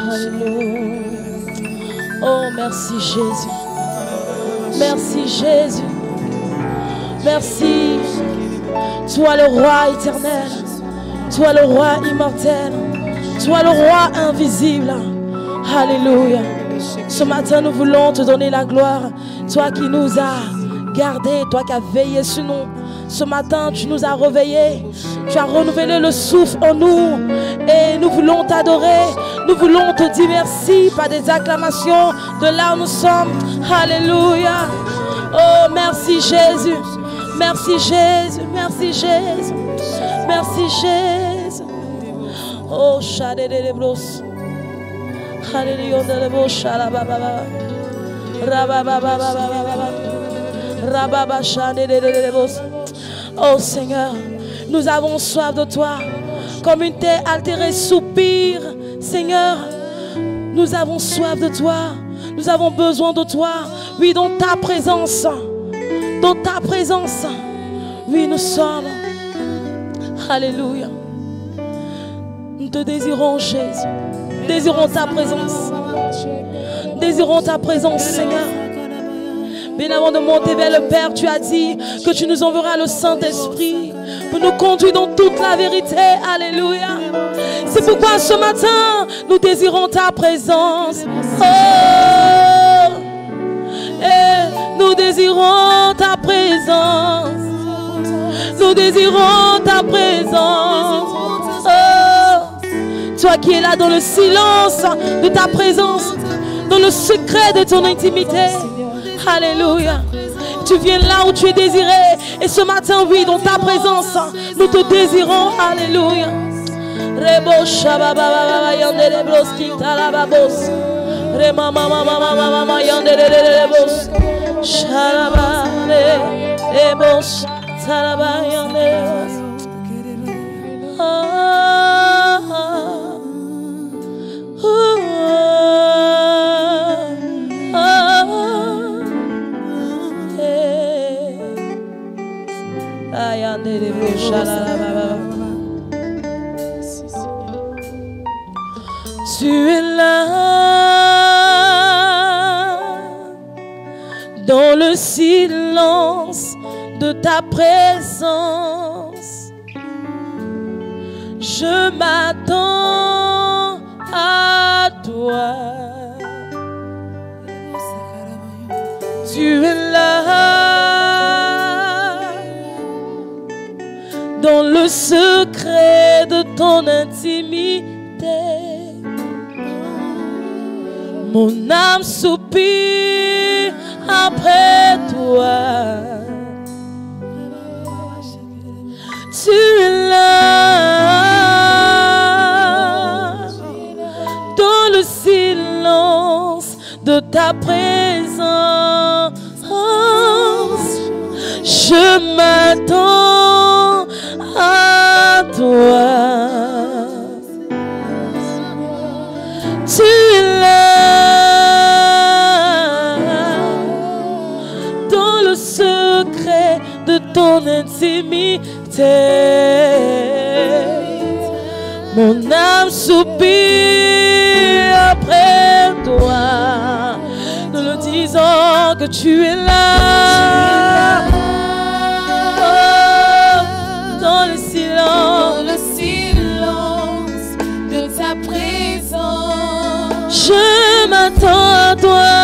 Alléluia. Oh, merci Jésus. Merci Jésus. Merci. Toi le roi éternel. Toi le roi immortel. Toi le roi invisible. Alléluia. Ce matin, nous voulons te donner la gloire. Toi qui nous as gardés, toi qui as veillé sur nous. Ce matin, tu nous as réveillés. Tu as renouvelé le souffle en nous. Et nous voulons t'adorer. Nous voulons te dire merci par des acclamations de là où nous sommes. Alléluia. Oh, merci Jésus. Merci Jésus. Merci Jésus. Merci Jésus. Oh, Shadé-de-les-bros. Alléluia. Oh Seigneur, nous avons soif de toi. Comme une terre altérée soupire, Seigneur, nous avons soif de toi. Nous avons besoin de toi. Oui, dans ta présence. Dans ta présence. Oui, nous sommes. Alléluia. Nous te désirons, Jésus. Désirons ta présence. Désirons ta présence, Seigneur. Bien avant de monter vers le Père, tu as dit que tu nous enverras le Saint-Esprit pour nous conduire dans toute la vérité. Alléluia. C'est pourquoi ce matin, nous désirons ta présence. Oh, et nous désirons ta présence. Nous désirons ta présence. Oh, toi qui es là dans le silence de ta présence, dans le secret de ton intimité. Alléluia. Tu viens là où tu es désiré. Et ce matin, oui, dans ta présence, nous te désirons. Alléluia. Rebo shababa yande rebos kitalababos. Rema mama mama mama yande rebos. Shalaba rebos talaba yande. Tu es là dans le silence de ta présence. Je m'attends à toi. Tu es là dans le secret de ton intimité. Mon âme soupire après toi. Tu es là dans le silence de ta présence. Je m'attends à toi. Tu es là dans le secret de ton intimité. Mon âme soupire après toi. Nous le disons que tu es là. Oh, dans le silence de ta présence. Je m'attends à toi.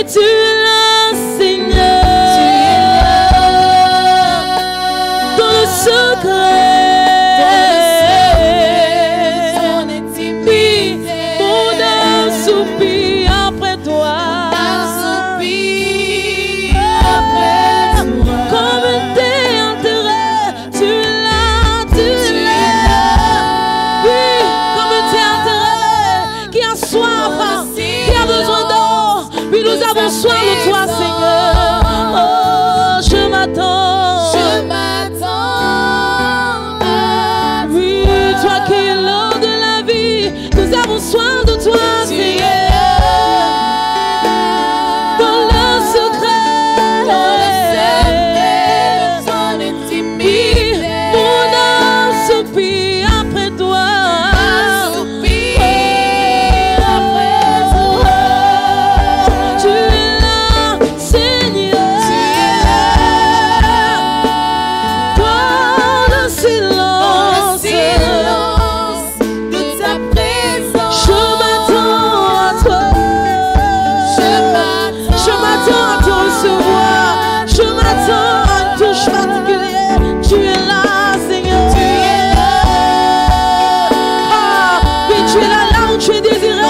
Tu es là. message particulier. Tu es là, Seigneur. Tu es là. Oui, tu es là où tu es désiré.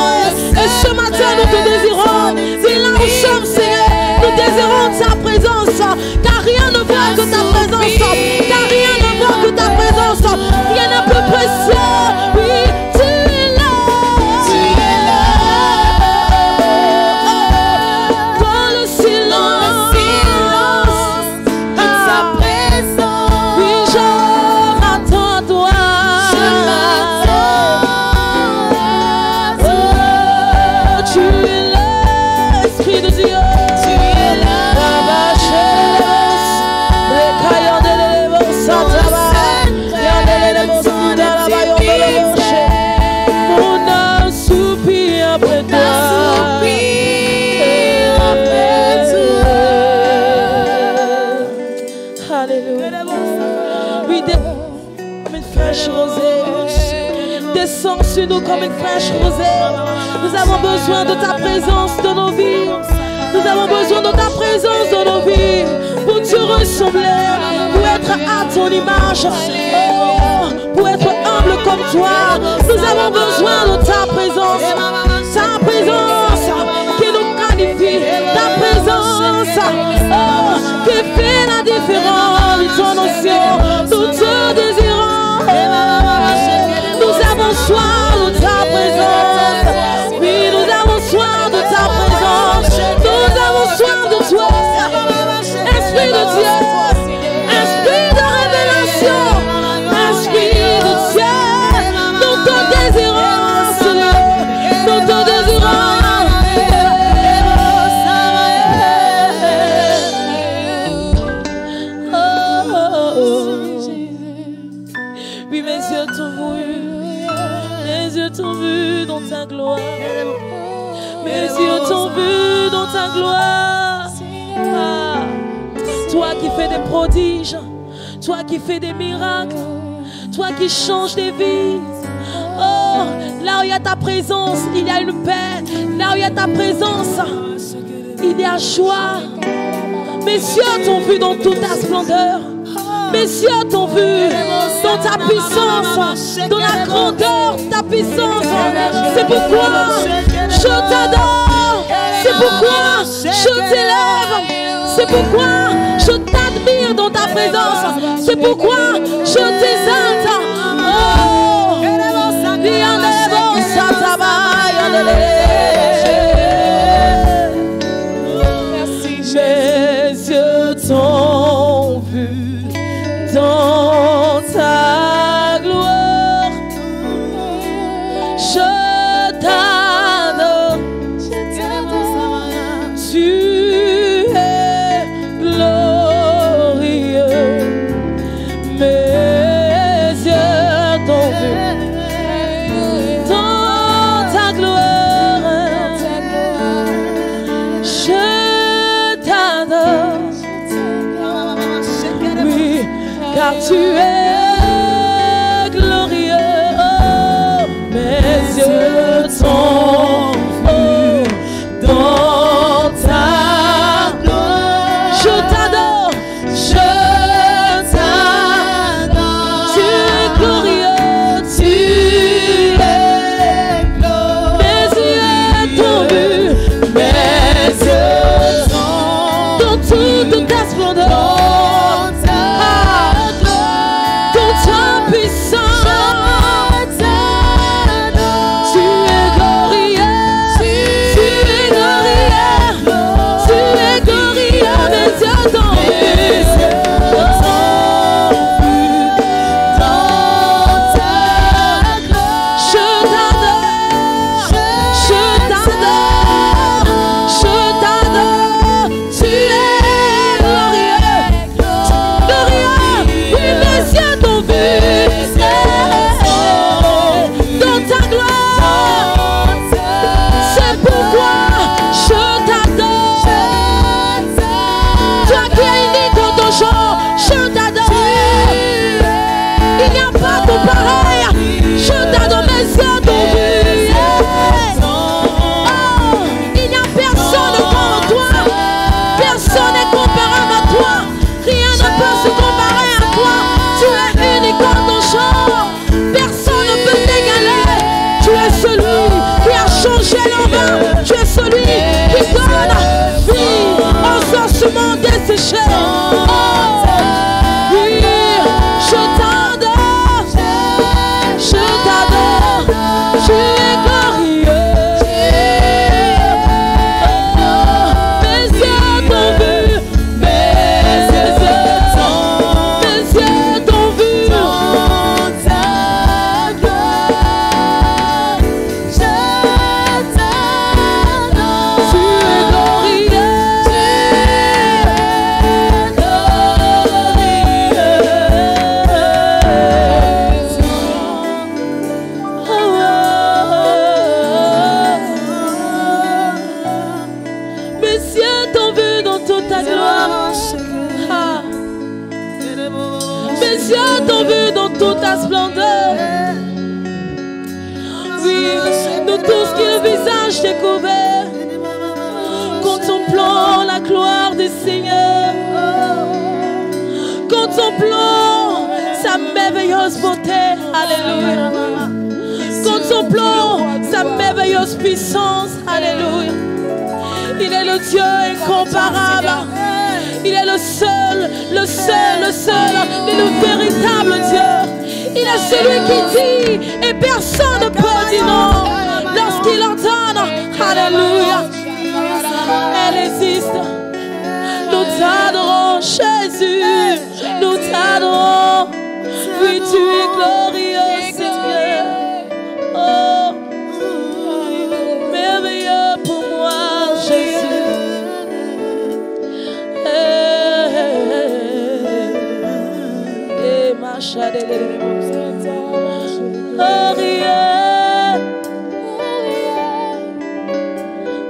Et ce matin, nous te désirons. Et là où nous sommes, Seigneur, nous désirons ta présence. Car rien ne vaut que ta présence. Car rien ne vaut que ta présence. Rien n'est plus précieux. Oui, tu es là. Tu es là. Dans le silence. De ta présence. Oui, je m'attends à toi. Je m'attends à toi. Oh, tu es là, Esprit de Dieu. Tu es là. Mon âme soupire après toi. Alléluia. Oui, comme une fraîche rosée. Descends sur nous comme une fraîche rosée. Nous avons besoin de ta présence dans nos vies. Nous avons besoin de ta présence dans nos vies. Pour te ressembler, pour être à ton image. Oh, pour être humble comme toi. Nous avons besoin de ta présence. Ta présence qui nous qualifie. Ta présence qui fait la différence. Nous ton onction, nous te désirons. Nous avons soif de ta présence. Oui, nous avons soif de ta présence. Nous avons soif de toi. Esprit de Dieu. Esprit de révélation. Esprit de Dieu. Nous te désirons, Seigneur. Nous te désirons. Oui, mes yeux t'ont vu. Mes yeux t'ont vu dans ta gloire. Mes yeux t'ont vu dans ta gloire. Ah. Toi qui fais des prodiges. Toi qui fais des miracles. Toi qui changes des vies. Oh, là où il y a ta présence, il y a une paix. Là où il y a ta présence, il y a joie. Mes yeux t'ont vu dans toute ta splendeur. Mes yeux t'ont vu dans ta puissance, dans la grandeur de ta puissance. C'est pourquoi je t'adore. C'est pourquoi je t'élève. C'est pourquoi je t'admire dans ta présence. C'est pourquoi je t'exalte. Oh, mes yeux t'ont vu dans ta gloire. Je t'adore. Tu es glorieux. Mes yeux t'ont vu dans ta gloire. Je t'adore. Oui, car tu es glorieux. Oh, mes yeux t'ont vu dans ta gloire. Je t'adore. Je t'adore. Tu es glorieux. Tu es glorieux. Mes yeux t'ont vu. Mes yeux dans toute ta splendeur. Personne n'est comparable à toi. Rien ne peut se toucher. Oui, je t'adore. Je t'adore. Tu es glorieux. Mes yeux t'ont vu. Mes yeux t'ont vu. Tu es glorieux. Mes yeux t'ont vu dans toute ta gloire. Ah. Mes yeux t'ont vu dans toute ta splendeur. Oui, nous tous qui le visage découvert, contemplons la gloire du Seigneur. Contemplons sa merveilleuse beauté. Alléluia. Contemplons sa merveilleuse puissance. Alléluia. Il est le Dieu incomparable. Il est le seul, le le véritable Dieu. Il est celui qui dit et personne ne peut dire non lorsqu'il entend. Alléluia. Elle existe. Nous t'adorons, Jésus. Nous t'adorons. Oui, tu es glorieux, Seigneur. Oh, merveilleux pour moi, Jésus. Glorieux,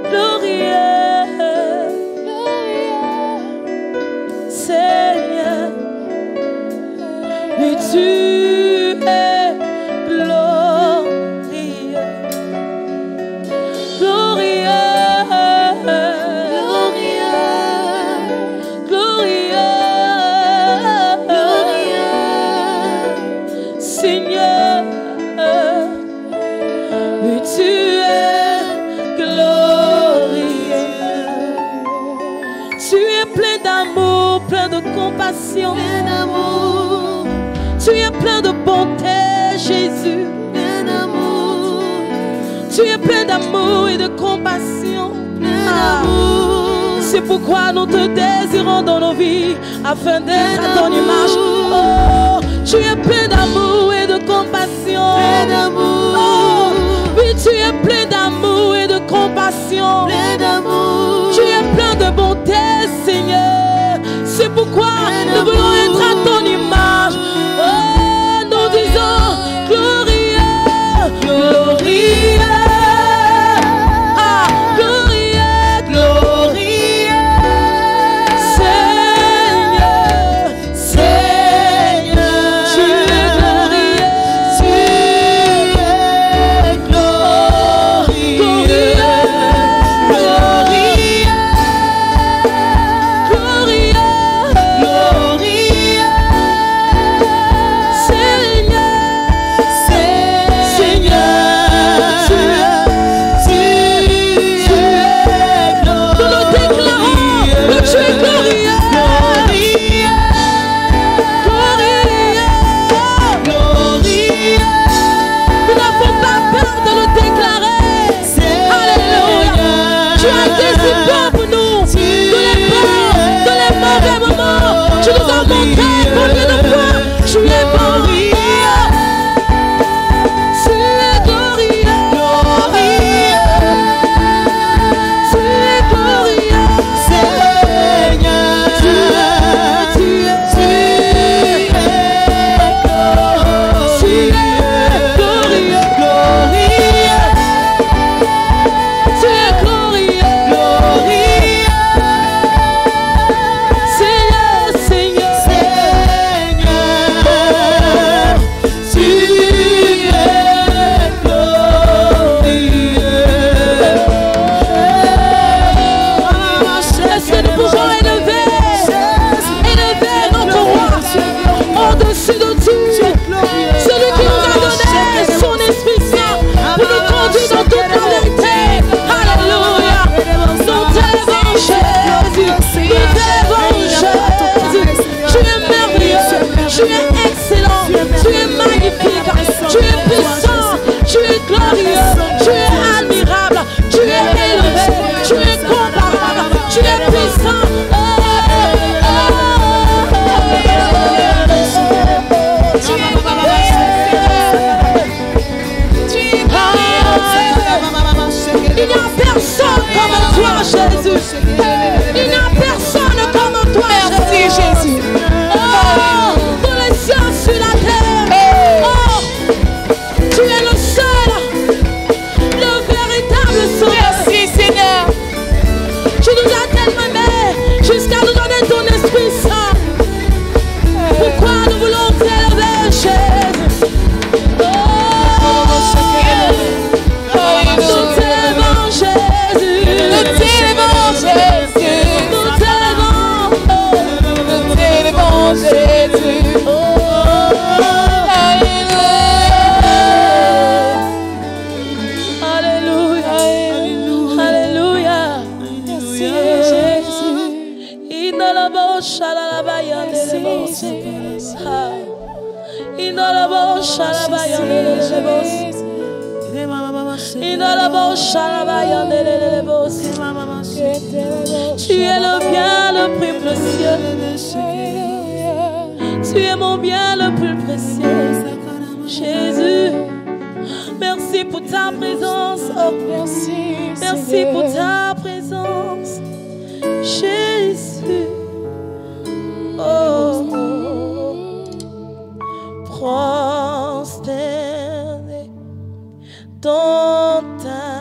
glorieux, Seigneur, oui tu es glorieux, glorieux, Seigneur, oui tu es glorieux. Tu es plein d'amour, plein de compassion, tu es plein de bonté, Jésus. Tu es plein d'amour et de compassion. Ah. C'est pourquoi nous te désirons dans nos vies, afin d'être à ton image. Oh, tu es plein d'amour et de compassion. Oh, oui, tu es plein d'amour et de compassion. Tu es plein de bonté, Seigneur. C'est pourquoi nous voulons être à ton image. Oh, nous disons glorieux, glorieux. Ah, glorieux, glorieux. Seigneur, Seigneur. comme toi, Jésus. Il n'y a personne comme toi, Jésus. Oh, dans les cieux, sur la terre. Oh, tu es le seul, le véritable sauveur. Merci, Seigneur. Tu nous as tellement aimés jusqu'à nous donner ton Esprit Saint. Pourquoi nous voulons t'élever, Jésus? Oh, nous t'élevons, Jésus. Nous t'élevons, Jésus. Nous t'élevons. Nous t'élevons, Jésus. Alléluia. Alléluia. Merci, Jésus. Tu es le bien le plus précieux. Tu es mon bien le plus précieux. Jésus, merci pour ta présence. Oh, merci pour ta présence. Jésus. Oh, prosterné dans ta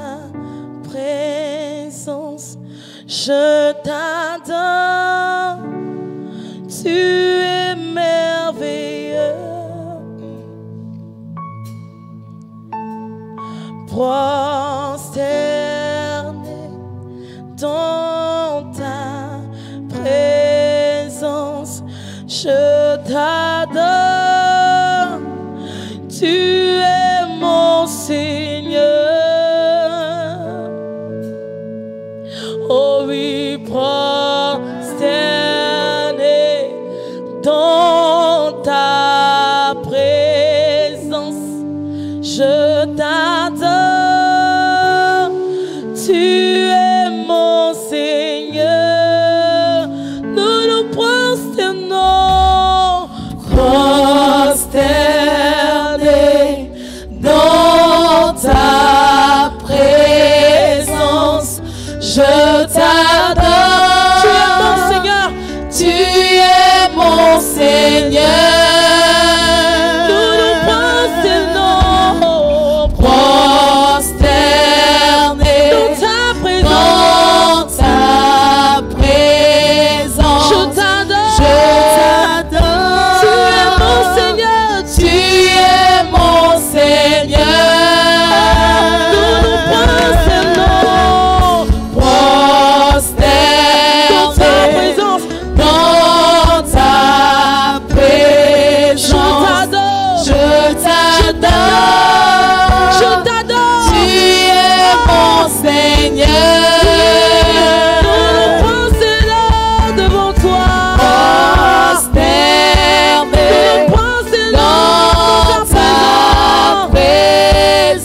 présence, je t'adore. Tu es merveilleux. Prosterné dans ta présence, je t'adore. Tu es mon Seigneur. Oh oui, prosterné dans ta présence, je t'adore. Tu es mon Seigneur. Nous nous prosternons. Prosterné dans ta présence, je t'adore. Tu es mon Seigneur. Tu es mon Seigneur. Nous nous prosternons. Prosterné dans ta présence, je t'adore. Tu es mon Seigneur. Tu es mon Seigneur. Nous nous prosternons. Prosterné dans ta présence. Je t'adore. Je t'adore. Tu es mon Seigneur. Nous nous prosternons devant toi. Prosterné dans ta présence.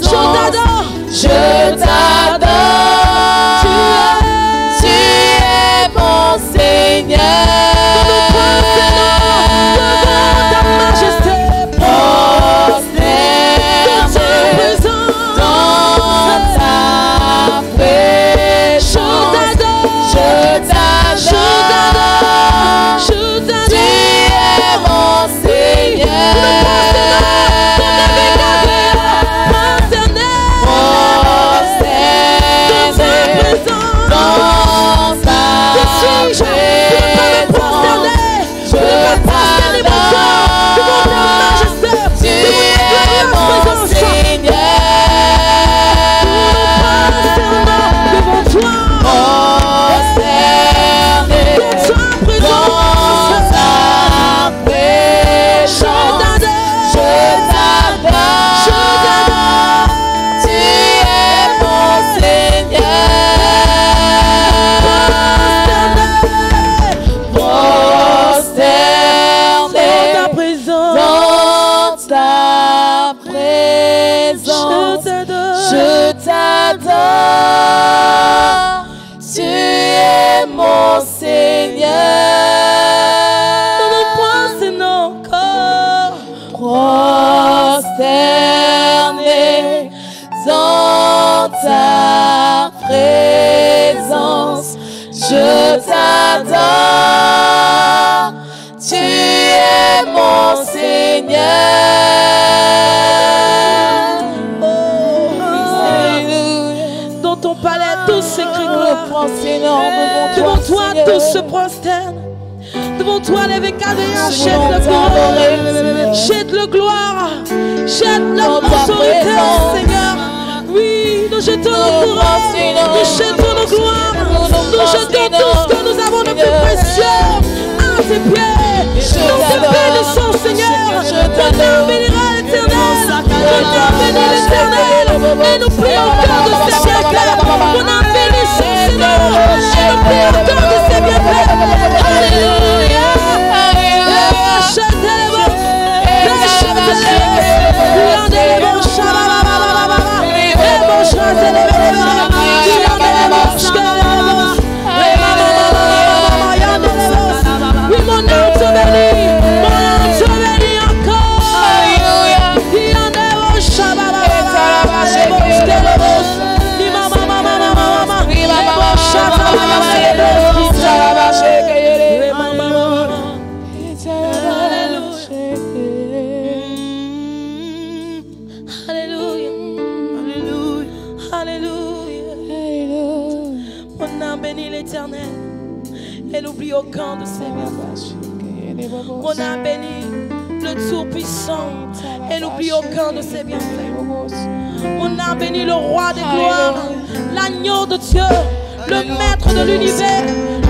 Je t'adore. Je t'adore. Tu es mon Seigneur. Nous nous prosternons devant ta majesté. Prosterné dans ta présence, Tous se prosternent devant toi, les Vécadéens. Jette le gloire, jette le gloire, jette l'autorité, Seigneur. Oui, nous jetons nos courants, nous jetons nos gloires, nous jetons tout ce que nous avons de plus précieux à tes pieds. Nous te bénissons, Seigneur. Ton nom bénira l'Éternel. Ton nom bénit l'Éternel. Et nous prions au cœur de ses bienfaits. Ton nom bénissons, Seigneur. Et nous prions au cœur de ses bienfaits. Alléluia. Oui, mon âme te bénit, mon âme te bénit encore. Alléluia. Alléluia. Mon âme bénit l'Éternel et n'oublie aucun de ses bienfaits. Mon âme bénit le Tout-Puissant et n'oublie aucun de ses bienfaits. Mon âme bénit le Roi des gloires, l'agneau de Dieu, le Maître de l'univers,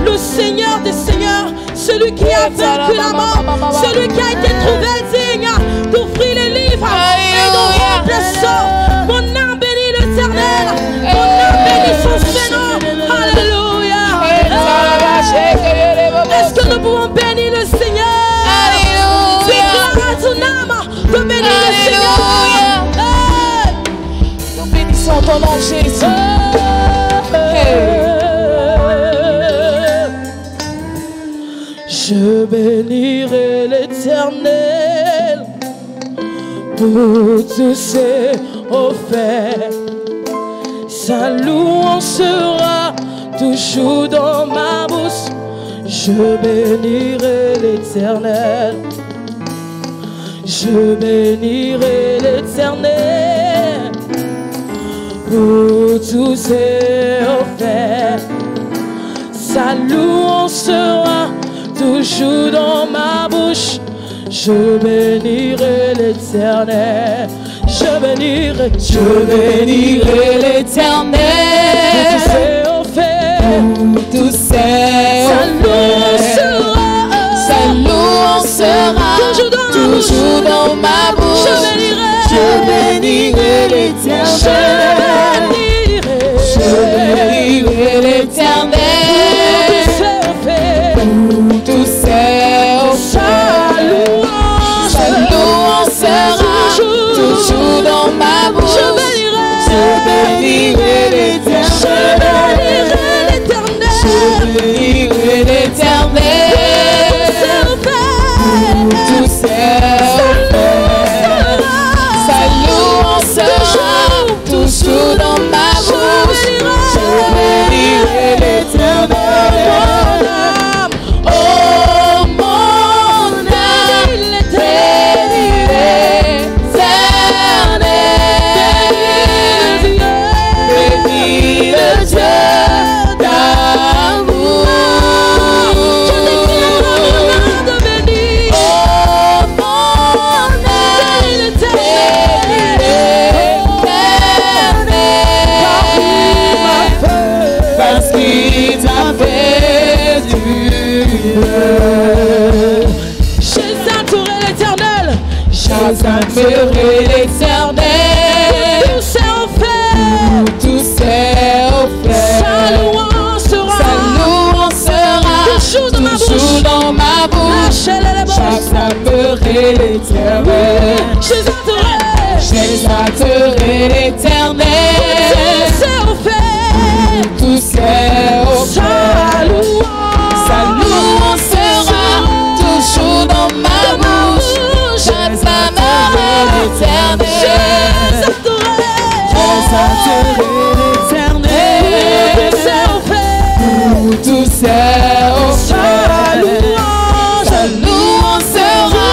le Seigneur des seigneurs, celui qui a vaincu la mort, celui qui a été trouvé digne d'ouvrir les livres et de rendre les sorts. Mon âme bénit l'Éternel, mon âme bénit son Seigneur. Alléluia. Est-ce que nous pouvons bénir le Seigneur? Déclare à ton âme de bénir le Seigneur. Nous bénissons ton nom, Jésus. Je bénirai l'Éternel pour tous ses offerts. Sa louange sera toujours dans ma bouche. Je bénirai l'Éternel. Je bénirai l'Éternel pour tous ses offerts. Sa louange sera toujours dans ma bouche. Je bénirai l'Éternel. Je bénirai l'Éternel. Pour tous ses offerts. Sa louange sera toujours dans ma bouche. Je bénirai l'Éternel. Je bénirai l'Éternel. Pour tous ses offerts. Sa louange sera toujours dans ma bouche. Je bénirai l'Éternel. Je bénirai l'Éternel. Tous ses offerts. Sa louange sera toujours dans ma bouche. Je bénirai l'Éternel. Oh mon âme, bénis l'Éternel. Bénis le Dieu d'amour. Je déclare de bénir. Oh mon âme, parce qu'il t'a fait du bien. J'exalterai l'Éternel. J'exalterai l'Éternel. Tous ses offerts. Tous ses offerts. Sa louange sera toujours dans ma bouche. J'exalterai l'Éternel. J'exalterai l'Éternel. Tous ses offerts. Sa louange sera toujours dans ma bouche. J'exalterai l'Éternel. J'exalterai l'Éternel. Tous ses offerts. Sa louange sera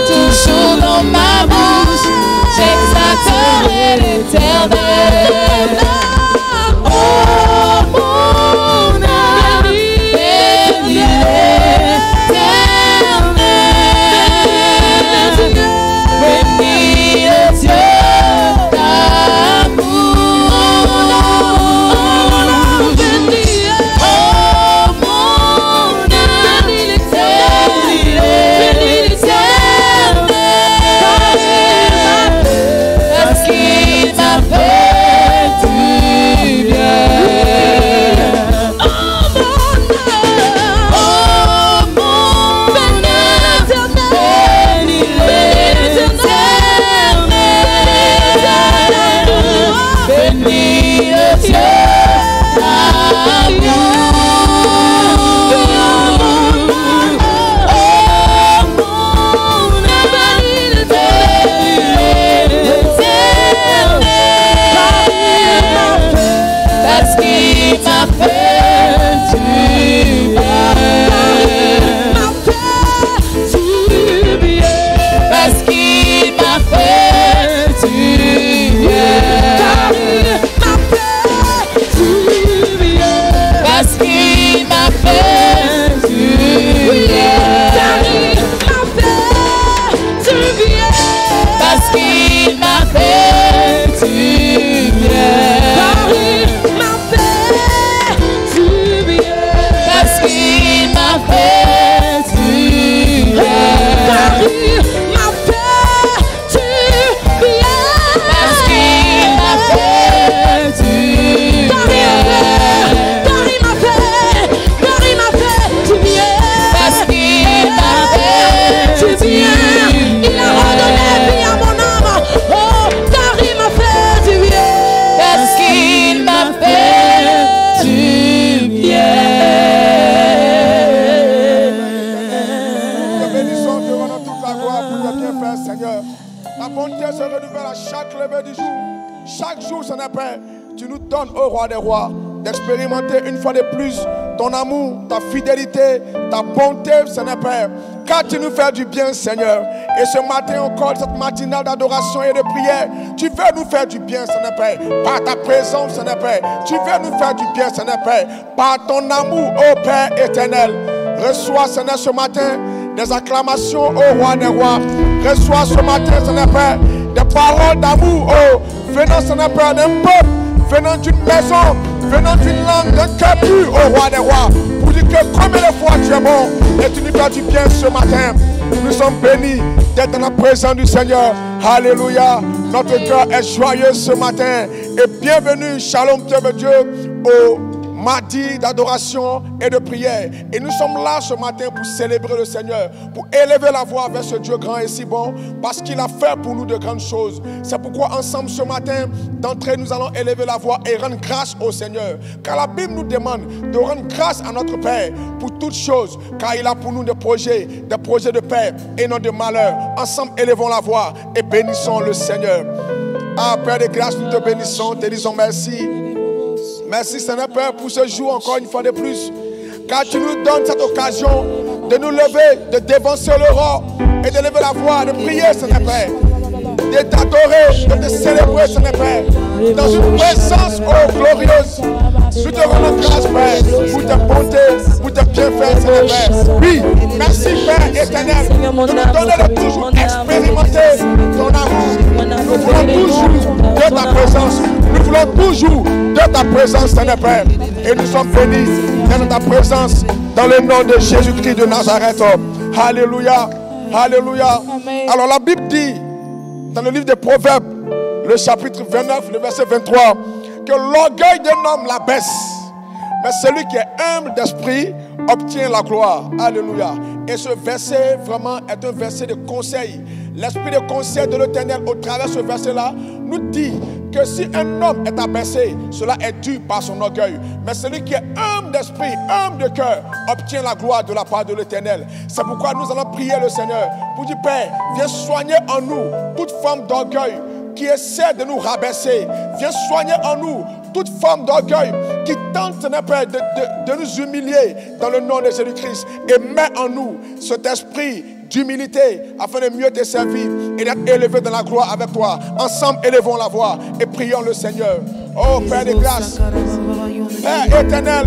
toujours dans ma bouche. J'exalterai l'Éternel. Oh mon âme, bénis gloire pour tes bienfaits, Seigneur. Ta bonté se renouvelle à chaque lever du jour. Chaque jour, Seigneur Père, tu nous donnes, ô Roi des rois, d'expérimenter une fois de plus ton amour, ta fidélité, ta bonté, Seigneur Père. Car tu nous fais du bien, Seigneur. Et ce matin encore, cette matinale d'adoration et de prière, tu veux nous faire du bien, Seigneur Père. Par ta présence, Seigneur Père. Tu veux nous faire du bien, Seigneur Père. Par ton amour, ô Père éternel. Reçois, Seigneur, ce matin, des acclamations au Roi des rois. Reçois ce matin, Seigneur Père, des paroles d'amour, oh, venant, Seigneur Père, d'un peuple, venant d'une maison, venant d'une langue, d'un cœur pur, au Roi des rois. Pour dire que combien de fois tu es bon et tu nous fais du bien ce matin. Nous sommes bénis d'être dans la présence du Seigneur. Alléluia. Notre cœur est joyeux ce matin. Et bienvenue, shalom, peuple de Dieu, au mardi d'adoration et de prière. Et nous sommes là ce matin pour célébrer le Seigneur, pour élever la voix vers ce Dieu grand et si bon, parce qu'il a fait pour nous de grandes choses. C'est pourquoi ensemble ce matin, d'entrée, nous allons élever la voix et rendre grâce au Seigneur. Car la Bible nous demande de rendre grâce à notre Père pour toutes choses, car il a pour nous des projets de paix et non de malheur. Ensemble, élevons la voix et bénissons le Seigneur. Ah, Père de grâce, nous te bénissons, te disons merci. Merci Seigneur Père pour ce jour encore une fois de plus. Car tu nous donnes cette occasion de nous lever, de dévancer le roi et de lever la voix, de prier Seigneur Père. De t'adorer, de te célébrer Seigneur Père. Dans une présence glorieuse. Nous te rendons grâce Père pour ta bonté, pour tes bienfaits Seigneur Père. Oui, merci Père éternel. De nous donner de toujours expérimenter ton amour. Nous voulons toujours de ta présence. Nous voulons toujours de ta présence, Seigneur Père. Et nous sommes bénis dans ta présence, dans le nom de Jésus-Christ de Nazareth. Alléluia. Alléluia. Amen. Alors la Bible dit, dans le livre des Proverbes, le chapitre 29, le verset 23, que l'orgueil d'un homme la baisse, mais celui qui est humble d'esprit obtient la gloire. Alléluia. Et ce verset vraiment est un verset de conseil. L'esprit de conseil de l'Éternel au travers de ce verset-là nous dit que si un homme est abaissé, cela est dû par son orgueil. Mais celui qui est humble d'esprit, humble de cœur, obtient la gloire de la part de l'Éternel. C'est pourquoi nous allons prier le Seigneur pour dire, Père, viens soigner en nous toute forme d'orgueil qui essaie de nous rabaisser. Viens soigner en nous toute forme d'orgueil qui tente, Seigneur Père, de nous humilier dans le nom de Jésus-Christ. Et mets en nous cet esprit d'humilité afin de mieux te servir et d'être élevé dans la gloire avec toi. Ensemble, élevons la voix et prions le Seigneur. Oh Père de grâce, Père éternel,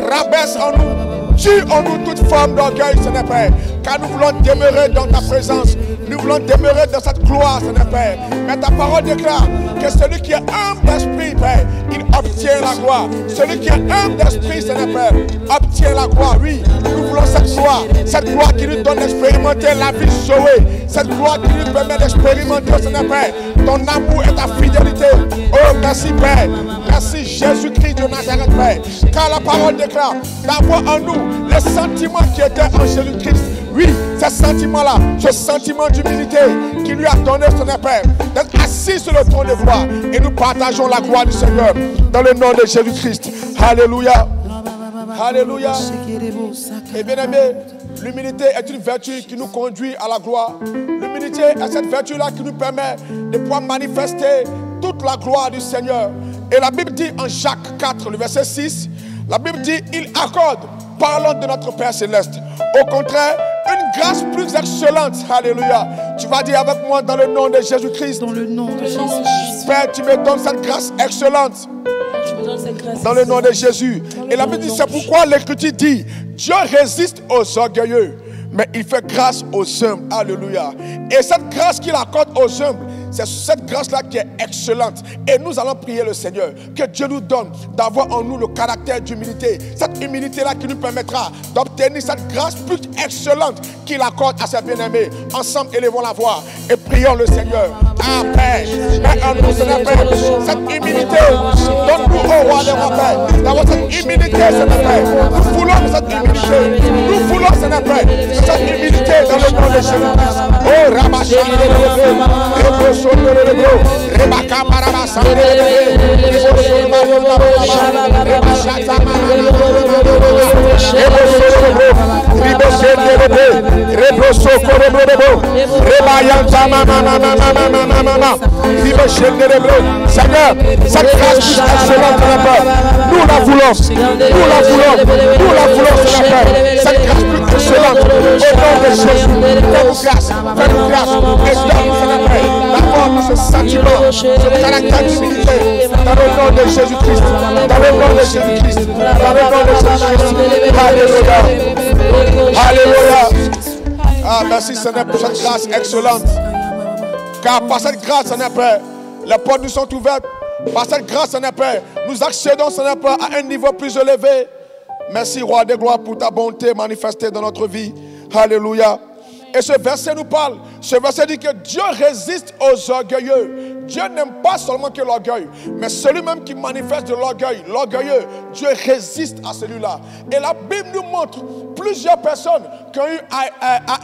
rabaisse en nous, tue en nous toute forme d'orgueil, Seigneur Père, car nous voulons demeurer dans ta présence. Nous voulons demeurer dans cette gloire, Seigneur Père. Mais ta parole déclare que celui qui est humble d'esprit, Père, il obtient la gloire. Celui qui est humble d'esprit, Seigneur Père, obtient la gloire. Oui, nous voulons cette gloire qui nous donne d'expérimenter la vie sauvée. Cette gloire qui nous permet d'expérimenter, Seigneur Père, ton amour et ta fidélité. Oh, merci Père. Merci Jésus-Christ de Nazareth, Père. Car la parole déclare d'avoir en nous les sentiments qui étaient en Jésus-Christ. Oui, ce sentiment-là, ce sentiment d'humilité qui lui a donné, Seigneur Père, d'être assis sur le trône de gloire. Et nous partageons la gloire du Seigneur dans le nom de Jésus-Christ. Alléluia. Alléluia. Et bien aimé, l'humilité est une vertu qui nous conduit à la gloire. L'humilité est cette vertu-là qui nous permet de pouvoir manifester toute la gloire du Seigneur. Et la Bible dit en Jacques 4, le verset 6, la Bible dit, il accorde, parlant de notre Père Céleste, au contraire, une grâce plus excellente. Alléluia. Tu vas dire avec moi dans le nom de Jésus-Christ. Dans le nom de Jésus. Père, tu me donnes cette grâce excellente. Dans le nom de Jésus. Et la Bible dit, c'est pourquoi l'Écriture dit, Dieu résiste aux orgueilleux, mais il fait grâce aux humbles. Alléluia. Et cette grâce qu'il accorde aux humbles, c'est cette grâce-là qui est excellente. Et nous allons prier le Seigneur que Dieu nous donne d'avoir en nous le caractère d'humilité. Cette humilité-là qui nous permettra d'obtenir cette grâce plus excellente qu'il accorde à ses bien-aimés. Ensemble, élevons la voix et prions le Seigneur. Ah Père, mets en nous, Seigneur Père, cette humilité. Donne-nous au roi des rois, Père, d'avoir cette humilité, Seigneur Père. Nous voulons cette humilité. Nous voulons, Seigneur Père, cette humilité dans le nom de Jésus. Oh, Ramachan, Seigneur, cette grâce excellente de la peur, nous la voulons, nous la voulons, nous la voulons, Seigneur. Cette grâce plus excellente, au nom de Jésus, fais-nous grâce, et donne-nous, Seigneur, d'avoir ce sentiment, ce caractère d'humilité, dans le nom de Jésus-Christ, dans le nom de Jésus-Christ, dans le nom de Jésus-Christ. Alléluia. Alléluia. Ah, merci Seigneur pour cette grâce excellente. Car par cette grâce, Seigneur Père, les portes nous sont ouvertes. Par cette grâce, Seigneur Père, nous accédons, Seigneur Père, à un niveau plus élevé. Merci, Roi de gloire, pour ta bonté manifestée dans notre vie. Alléluia. Et ce verset nous parle. Ce verset dit que Dieu résiste aux orgueilleux. Dieu n'aime pas seulement que l'orgueil, mais celui-même qui manifeste de l'orgueil, l'orgueilleux, Dieu résiste à celui-là. Et la Bible nous montre plusieurs personnes qui ont eu à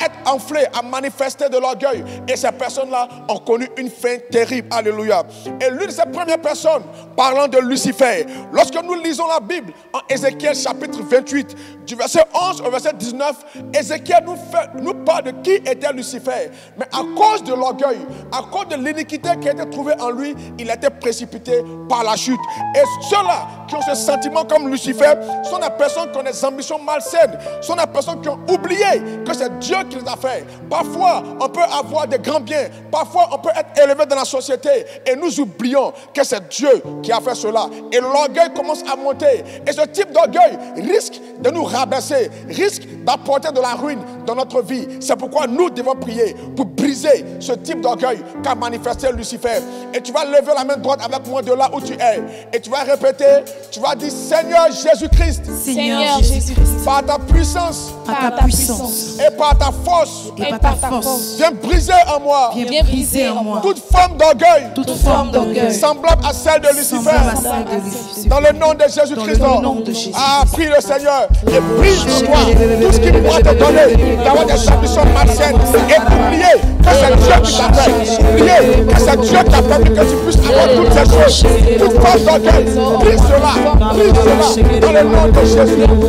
être enflées, à manifester de l'orgueil. Et ces personnes-là ont connu une fin terrible. Alléluia. Et l'une de ces premières personnes, parlant de Lucifer, lorsque nous lisons la Bible en Ézéchiel chapitre 28, du verset 11 au verset 19, Ézéchiel nous parle de qui était Lucifer. Mais à cause de l'orgueil, à cause de l'iniquité qui était trouvée en lui, il était précipité par la chute. Et ceux-là qui ont ce sentiment comme Lucifer sont des personnes qui ont des ambitions malsaines, sont des personnes qui ont oublié que c'est Dieu qui les a fait. Parfois, on peut avoir des grands biens, parfois on peut être élevé dans la société et nous oublions que c'est Dieu qui a fait cela. Et l'orgueil commence à monter. Et ce type d'orgueil risque de nous rabaisser, risque d'apporter de la ruine dans notre vie. C'est pourquoi nous devons prier pour briser ce type d'orgueil qu'a manifesté Lucifer. Et tu vas lever la main droite avec moi de là où tu es. Et tu vas répéter, tu vas dire, Seigneur Jésus-Christ, Seigneur Jésus-Christ, par ta puissance, et par ta force, viens briser en moi, toute forme d'orgueil, semblable à celle de Lucifer, dans le nom de Jésus-Christ. Ah, prie le Seigneur et brise en toi tout ce qui pourra te donner d'avoir des ambitions malsaines et oublier que c'est Dieu qui t'a fait, oublier que c'est Dieu qui a permis que tu puisses avoir toutes ces choses. Toute forme d'orgueil, brise cela, dans le nom de Jésus. Dans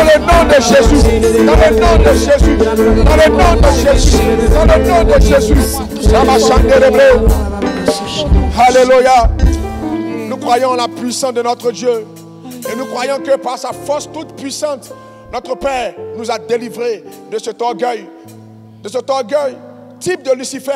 le nom de Jésus, dans le nom de Jésus, dans le nom de Jésus, dans le nom de Jésus. Alléluia. Nous croyons en la puissance de notre Dieu. Et nous croyons que par sa force toute puissante, notre Père nous a délivrés de cet orgueil type de Lucifer.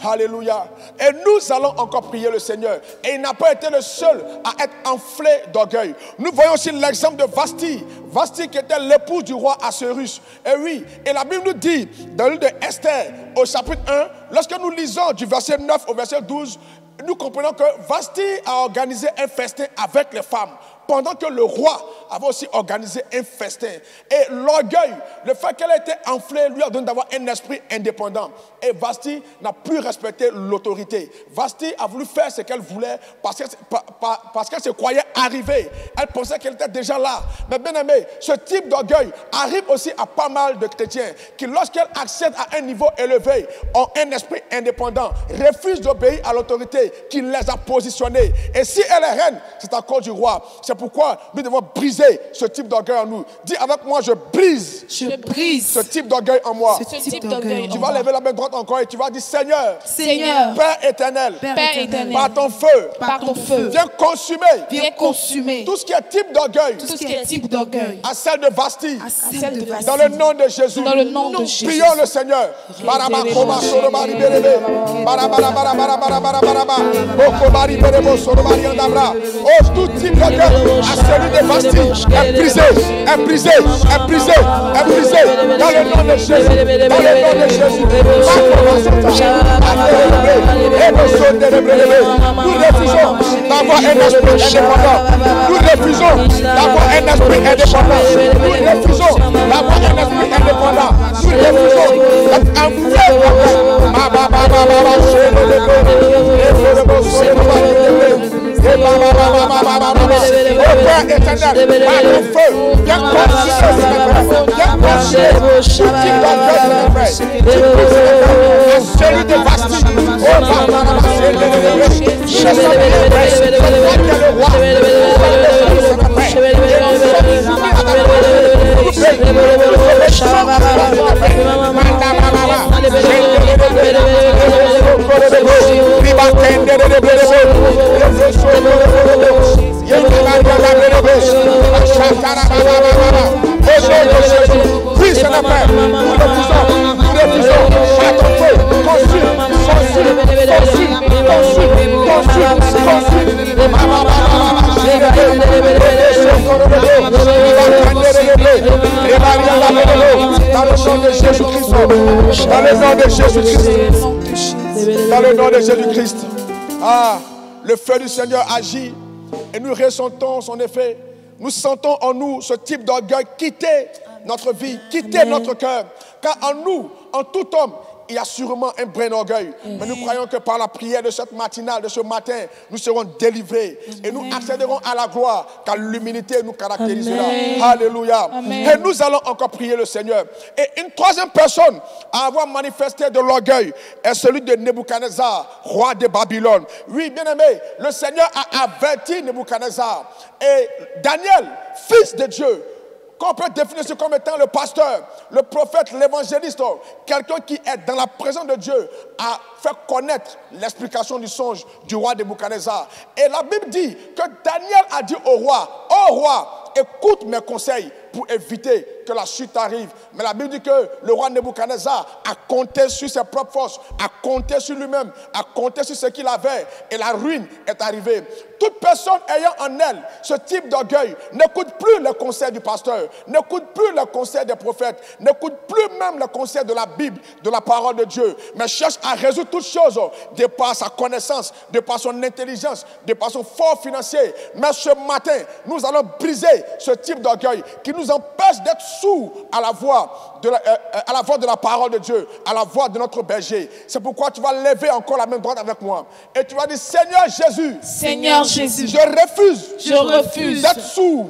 Alléluia. Et nous allons encore prier le Seigneur. Et il n'a pas été le seul à être enflé d'orgueil. Nous voyons aussi l'exemple de Vasti. Vasti qui était l'épouse du roi Assuérus. Et oui, et la Bible nous dit, dans le livre de Esther, au chapitre 1, lorsque nous lisons du verset 9 au verset 12, nous comprenons que Vasti a organisé un festin avec les femmes, pendant que le roi avait aussi organisé un festin. Et l'orgueil, le fait qu'elle ait été enflée, lui a donné d'avoir un esprit indépendant. Et Vasti n'a plus respecté l'autorité. Vasti a voulu faire ce qu'elle voulait parce qu'elle se croyait arrivée. Elle pensait qu'elle était déjà là. Mais bien aimé, ce type d'orgueil arrive aussi à pas mal de chrétiens qui, lorsqu'elles accèdent à un niveau élevé, ont un esprit indépendant, refusent d'obéir à l'autorité qui les a positionnés. Et si elle est reine, c'est à cause du roi. C'est pourquoi nous devons briser ce type d'orgueil en nous. Dis avec moi, je brise ce type d'orgueil en moi. Tu vas lever la main droite encore et tu vas dire, Seigneur, Père éternel, par ton feu, viens consumer tout ce qui est type d'orgueil, à celle de Vasti, dans le nom de Jésus. Prions le Seigneur. Oh, tout type d'orgueil à celui des Bastilles est brisé, est brisé, est brisé, est brisé. Dans le nom de Jésus, dans le nom de Jésus. Nous refusons d'avoir un esprit indépendant. Nous refusons d'avoir un esprit indépendant. Nous refusons d'avoir un esprit indépendant. Nous refusons d'être enfermés. Oh Père éternel, par le feu, viens consumer ce viens consumer tout type d'orgueil, à celui de Bastille. Oh Dans le nom de Jésus-Christ. Dans le nom de Jésus-Christ. Ah, le feu du Seigneur agit et nous ressentons son effet. Nous sentons en nous ce type d'orgueil quitter notre vie, quitter notre cœur. Car en nous, en tout homme, il y a sûrement un brin d'orgueil. Mais nous croyons que par la prière de cette matinale, de ce matin, nous serons délivrés. Et nous accéderons à la gloire, car l'humilité nous caractérisera. Alléluia. Et nous allons encore prier le Seigneur. Et une troisième personne à avoir manifesté de l'orgueil est celui de Nebuchadnezzar, roi de Babylone. Oui, bien aimé, le Seigneur a averti Nebuchadnezzar. Et Daniel, fils de Dieu, qu'on peut définir comme étant le pasteur, le prophète, l'évangéliste, quelqu'un qui est dans la présence de Dieu, a fait connaître l'explication du songe du roi Nebuchadnezzar. Et la Bible dit que Daniel a dit au roi, « Oh roi, écoute mes conseils pour éviter que la chute arrive. » Mais la Bible dit que le roi Nebuchadnezzar a compté sur ses propres forces, a compté sur lui-même, a compté sur ce qu'il avait, et la ruine est arrivée. Toute personne ayant en elle ce type d'orgueil n'écoute plus les conseils du pasteur, n'écoute plus les conseils des prophètes, n'écoute plus même les conseils de la Bible, de la parole de Dieu, mais cherche à résoudre toutes choses de par sa connaissance, de par son intelligence, de par son fort financier. Mais ce matin, nous allons briser ce type d'orgueil qui nous empêche d'être sourds à la voix de la parole de Dieu, à la voix de notre berger. C'est pourquoi tu vas lever encore la main droite avec moi et tu vas dire, Seigneur Jésus, Seigneur Jésus, je refuse d'être sourd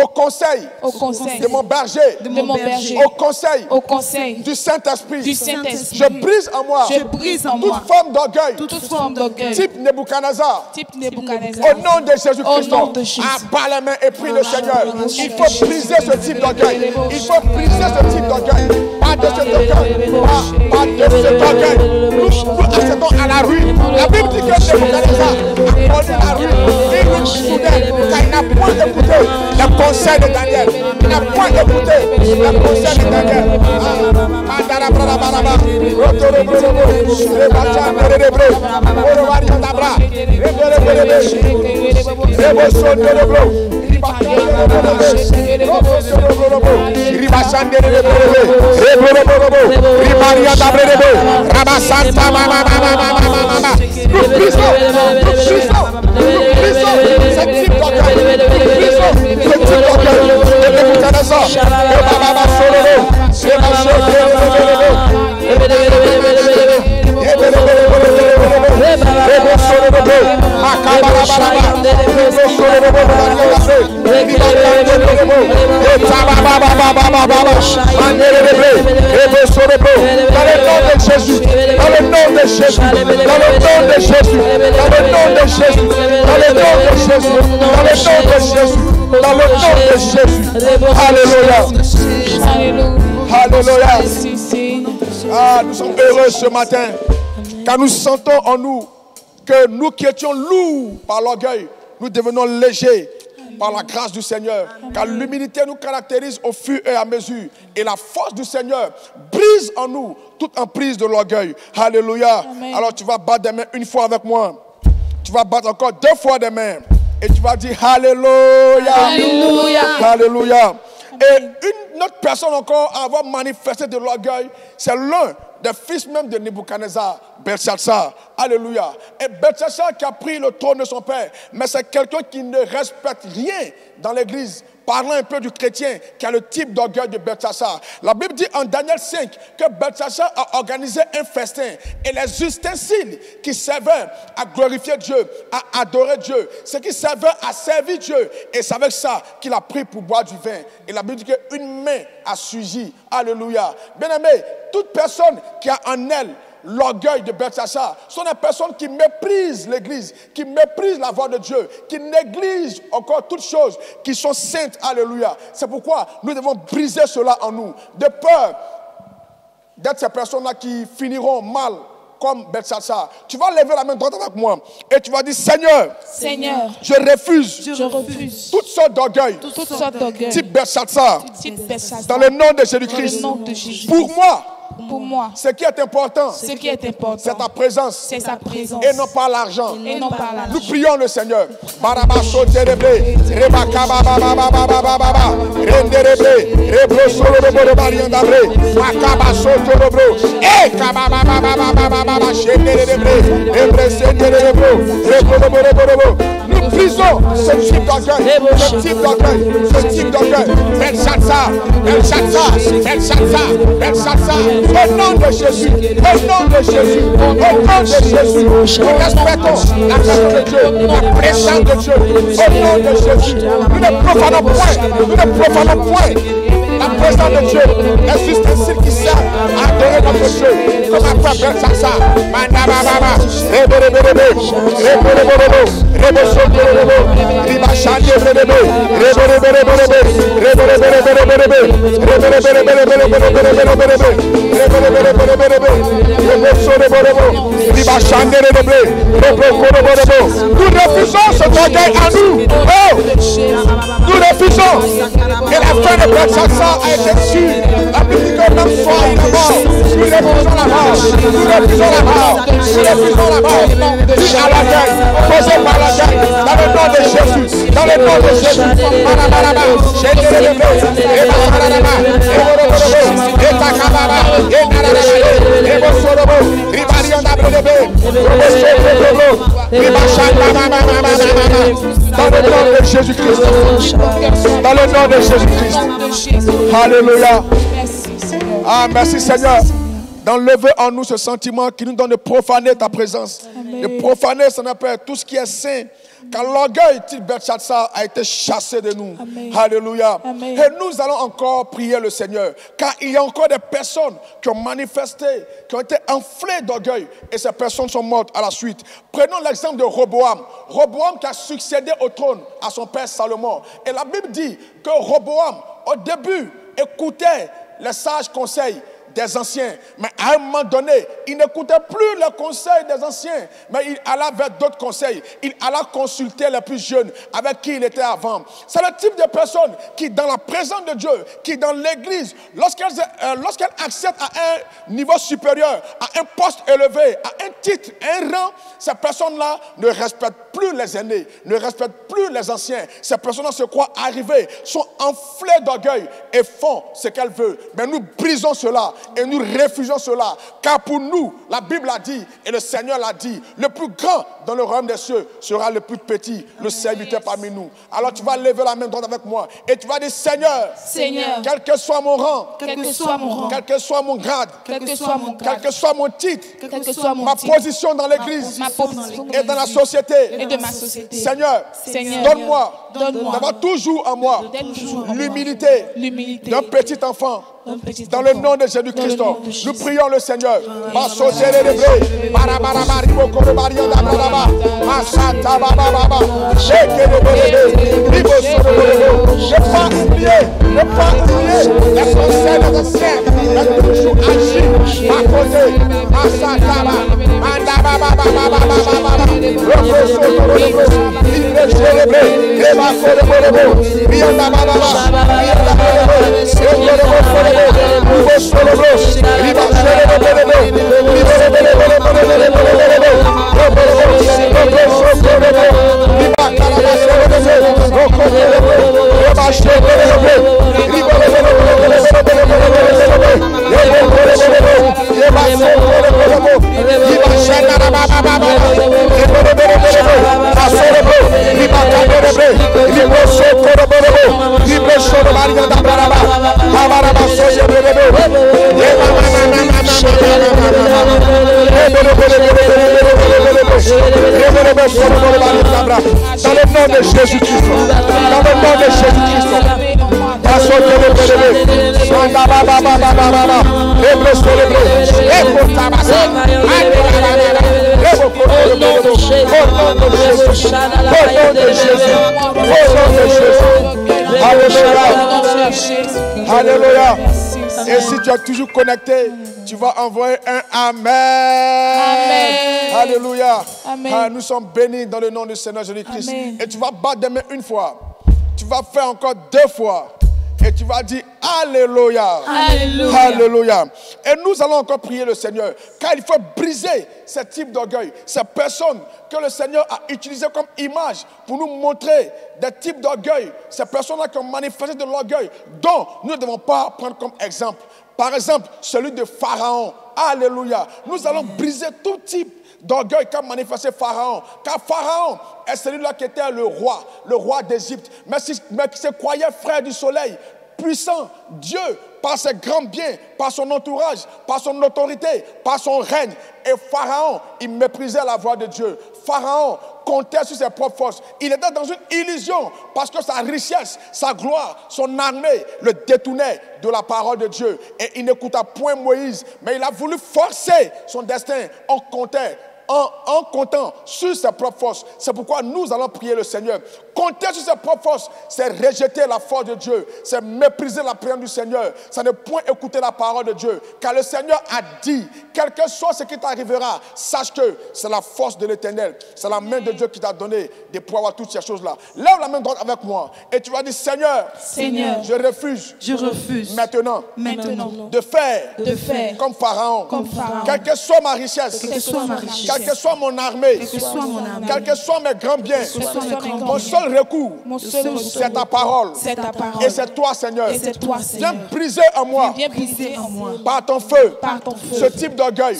au conseil de mon berger, au conseil du Saint-Esprit. Je brise en moi toute forme d'orgueil, type Nebuchadnezzar. Au nom de Jésus-Christ, par les mains et prie le Seigneur. Il faut briser ce type d'orgueil. Il faut briser ce type d'orgueil. Pas de cet orgueil. Pas de cet orgueil. Nous accédons à la ruine. La Bible dit que Nebuchadnezzar a connu la ruine. Il ruine soudaine, car il n'a point écouté le conseil de Daniel. Il n'a point écouté le conseil de Daniel. Alléluia. Ah, nous sommes heureux ce matin, car nous sentons en nous que nous qui étions lourds par l'orgueil, nous devenons légers par la grâce du Seigneur. Car l'humilité nous caractérise au fur et à mesure. Et la force du Seigneur brise en nous toute emprise de l'orgueil. Alléluia. Amen. Alors tu vas battre des mains une fois avec moi. Tu vas battre encore 2 fois des mains. Et tu vas dire Alléluia. Alléluia. Alléluia. Et une autre personne encore à avoir manifesté de l'orgueil, c'est l'un des fils même de Nebuchadnezzar, Belshazzar. Alléluia. Et Belshazzar qui a pris le trône de son père, mais c'est quelqu'un qui ne respecte rien dans l'église. Parlant un peu du chrétien qui a le type d'orgueil de Belshazzar. La Bible dit en Daniel 5 que Belshazzar a organisé un festin et les ustensiles qui servaient à glorifier Dieu, à adorer Dieu, ce qui servait à servir Dieu. Et c'est avec ça qu'il a pris pour boire du vin. Et la Bible dit qu'une main a suivi. Alléluia. Bien-aimé, toute personne qui a en elle l'orgueil de Belshazzar sont des personnes qui méprisent l'église, qui méprisent la voix de Dieu, qui négligent encore toutes choses qui sont saintes. Alléluia. C'est pourquoi nous devons briser cela en nous, de peur d'être ces personnes-là qui finiront mal comme Belshazzar. Tu vas lever la main droite avec moi et tu vas dire Seigneur, je refuse toutes sortes d'orgueil, type Belshazzar, dans le nom de Jésus-Christ. Pour moi, ce qui est important, c'est ta présence, et non pas l'argent. Nous prions le Seigneur. Nous brisons ce type d'orgueil, ce type d'orgueil. Belshazzar, au nom de Jésus, nous respectons la personne de Dieu, la présence de Dieu, au nom de Jésus. Nous ne profanons point la présence de Dieu, les ustensiles qui servent à adorer notre Dieu, comme après Belshazzar. Nous refusons ce orgueil à nous. Nous refusons. Et la fin de Belshazzar a été sûre. La Bible dit que même soit il est mort. Nous refusons la mort. Dis à la gueule, posez par la gueule, dans le nom de Jésus. Dans le nom de Jésus. Dans le nom de Jésus-Christ. Dans le nom de Jésus-Christ. Alléluia. Ah, merci Seigneur. D'enlever en nous ce sentiment qui nous donne de profaner ta présence. Amen. De profaner, ça appelle tout ce qui est saint. Car l'orgueil, type Belshazzar, a été chassé de nous. Amen. Alléluia. Amen. Et nous allons encore prier le Seigneur. Car il y a encore des personnes qui ont manifesté, qui ont été enflées d'orgueil. Et ces personnes sont mortes à la suite. Prenons l'exemple de Roboam. Roboam qui a succédé au trône à son père Salomon. Et la Bible dit que Roboam, au début, écoutait les sages conseils des anciens, mais à un moment donné, il n'écoutait plus les conseils des anciens, mais il alla vers d'autres conseils. Il alla consulter les plus jeunes avec qui il était avant. C'est le type de personne qui, dans la présence de Dieu, qui dans l'église, lorsqu'elle accède à un niveau supérieur, à un poste élevé, à un titre, un rang, ces personnes-là ne respectent plus les aînés, ne respectent plus les anciens. Ces personnes-là se croient arrivées, sont enflées d'orgueil et font ce qu'elles veulent. Mais nous brisons cela. Et nous refusons cela. Car pour nous, la Bible a dit, et le Seigneur l'a dit, le plus grand dans le royaume des cieux sera le plus petit, le serviteur parmi nous. Alors tu vas lever la main droite avec moi. Et tu vas dire, Seigneur, quel que soit mon rang, quel que soit mon grade, quel que soit mon titre, ma position dans l'église et dans la société, Seigneur, donne-moi d'avoir toujours en moi l'humilité d'un petit enfant. Dans le nom de Jésus-Christ, nous prions le Seigneur. Ne pas oublier les conseils des anciens, mais toujours agir à côté. Libérez Dans le nom de Jésus-Christ, dans le nom de Jésus-Christ, Alléluia. Et si tu es toujours connecté, tu vas envoyer un Amen. Amen. Alléluia. Amen. Ah, nous sommes bénis dans le nom du Seigneur Jésus-Christ. Et tu vas battre des mains une fois. Tu vas faire encore 2 fois. Et tu vas dire Alléluia. Alléluia. Alléluia. Et nous allons encore prier le Seigneur. Car il faut briser ce type d'orgueil. Ces personnes que le Seigneur a utilisées comme image pour nous montrer des types d'orgueil. Ces personnes-là qui ont manifesté de l'orgueil dont nous ne devons pas prendre comme exemple. Par exemple, celui de Pharaon. Alléluia. Nous allons briser tout type d'orgueil qu'a manifesté Pharaon. Car Pharaon est celui-là qui était le roi d'Égypte. Mais qui se croyait frère du soleil, puissant. Dieu, par ses grands biens, par son entourage, par son autorité, par son règne. Et Pharaon, il méprisait la voix de Dieu. Pharaon comptait sur ses propres forces. Il était dans une illusion parce que sa richesse, sa gloire, son armée le détournaient de la parole de Dieu. Et il n'écouta point Moïse, mais il a voulu forcer son destin en comptant sur ses propres forces. C'est pourquoi nous allons prier le Seigneur. Compter sur ses propres forces, c'est rejeter la force de Dieu, c'est mépriser la prière du Seigneur, ça ne point écouter la parole de Dieu. Car le Seigneur a dit, quel que soit ce qui t'arrivera, sache que c'est la force de l'Éternel, c'est la main de Dieu qui t'a donné de pouvoir avoir toutes ces choses-là. Lève la main droite avec moi et tu vas dire, Seigneur, je refuse maintenant de faire comme Pharaon, quelle que soit ma richesse, quelle que soit mon armée, quel que soit mes grands biens, mon seul recours, c'est ta parole. Et c'est toi, Seigneur. Viens briser en moi, par ton feu, ce type d'orgueil,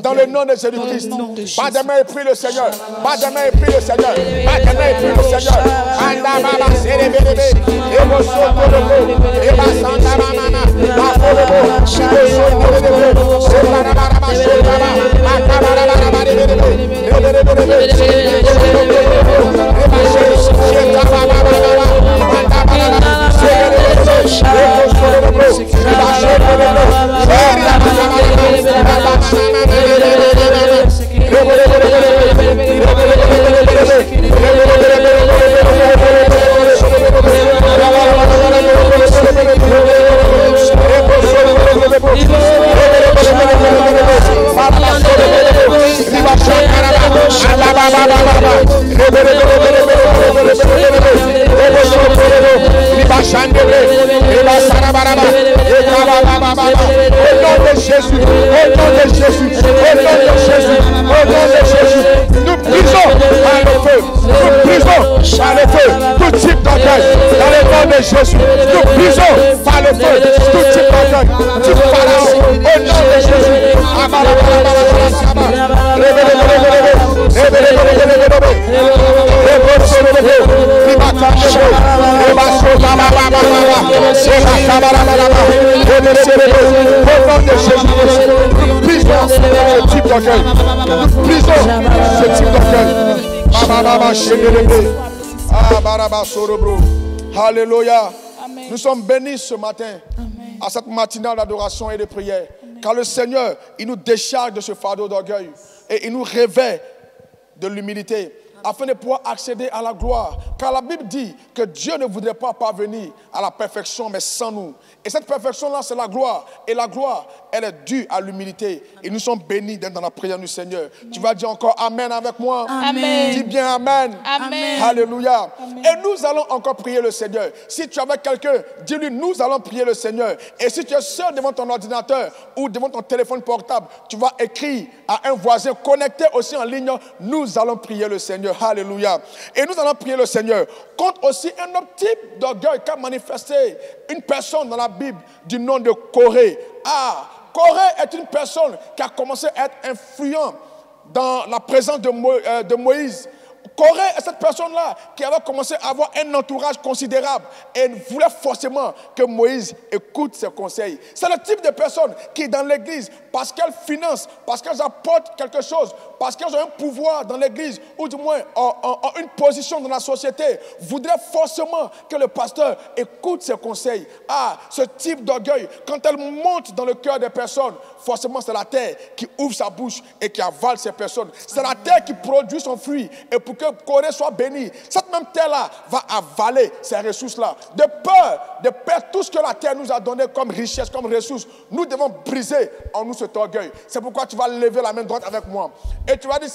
dans le nom de Jésus-Christ. Pas de main et prie le Seigneur. Pas de main et prie le Seigneur. Pas de main et prie le Seigneur. Nous brisons par le feu, tout type d'orgueil dans le nom de Jésus. Nous brisons par le feu tout type d'orgueil, du Pharaon, au nom de Jésus. Alléluia. Nous sommes bénis ce matin. Amen. À cette matinale d'adoration et de prière. Amen. Car le Seigneur, il nous décharge de ce fardeau d'orgueil et il nous révèle de l'humilité afin de pouvoir accéder à la gloire. Car la Bible dit que Dieu ne voudrait pas parvenir à la perfection, mais sans nous. Et cette perfection-là, c'est la gloire. Et la gloire, elle est due à l'humilité. Et nous sommes bénis d'être dans la prière du Seigneur. Amen. Tu vas dire encore Amen avec moi. Amen. Dis bien Amen. Amen. Alléluia. Amen. Et nous allons encore prier le Seigneur. Si tu es avec quelqu'un, dis-lui, nous allons prier le Seigneur. Et si tu es seul devant ton ordinateur ou devant ton téléphone portable, tu vas écrire à un voisin connecté aussi en ligne, nous allons prier le Seigneur. Alléluia. Et nous allons prier le Seigneur contre aussi un autre type d'orgueil qu'a manifesté une personne dans la Bible du nom de Corée. Corée est une personne qui a commencé à être influente dans la présence de Moïse. Corée est cette personne-là qui avait commencé à avoir un entourage considérable et voulait forcément que Moïse écoute ses conseils. C'est le type de personne qui, dans l'église, parce qu'elles financent, parce qu'elles apportent quelque chose, parce qu'elles ont un pouvoir dans l'église, ou du moins ont une position dans la société, voudrait forcément que le pasteur écoute ses conseils. Ce type d'orgueil, quand elle monte dans le cœur des personnes, forcément c'est la terre qui ouvre sa bouche et qui avale ces personnes. C'est la terre qui produit son fruit. Et pour que Corée soit bénie, cette même terre-là va avaler ces ressources-là. De perdre tout ce que la terre nous a donné comme richesse, comme ressources, nous devons briser en nous cet orgueil. C'est pourquoi tu vas lever la main droite avec moi. Et tu vas dire,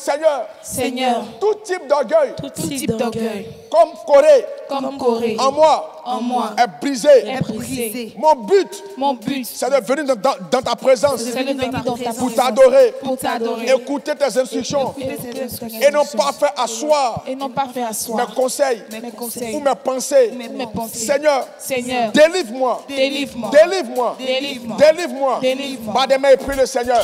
Seigneur, tout type d'orgueil, comme Corée, en moi, est brisé. Mon but, c'est de venir dans ta présence pour t'adorer, écouter tes instructions et non pas faire asseoir mes conseils ou mes pensées. Seigneur, délivre-moi. Pas des mains, prie le Seigneur.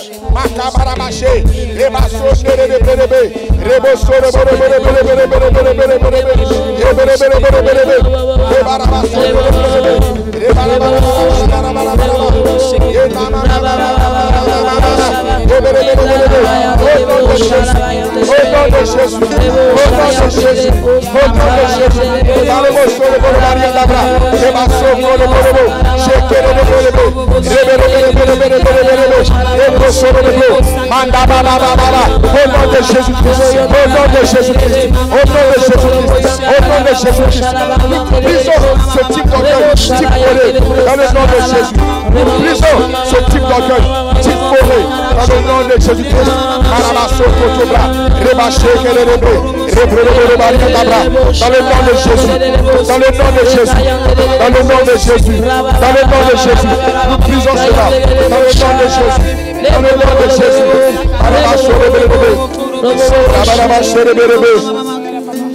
Ce type d'orgueil, type Corée, dans le nom de Jésus. Brisons ce type d'orgueil, type Corée, dans le nom de Jésus-Christ. Dans le nom de Jésus, dans le nom de Jésus, dans le nom de Jésus, dans le nom de Jésus, nous brisons cela, dans le nom de Jésus, dans le nom de Jésus.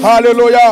Alléluia.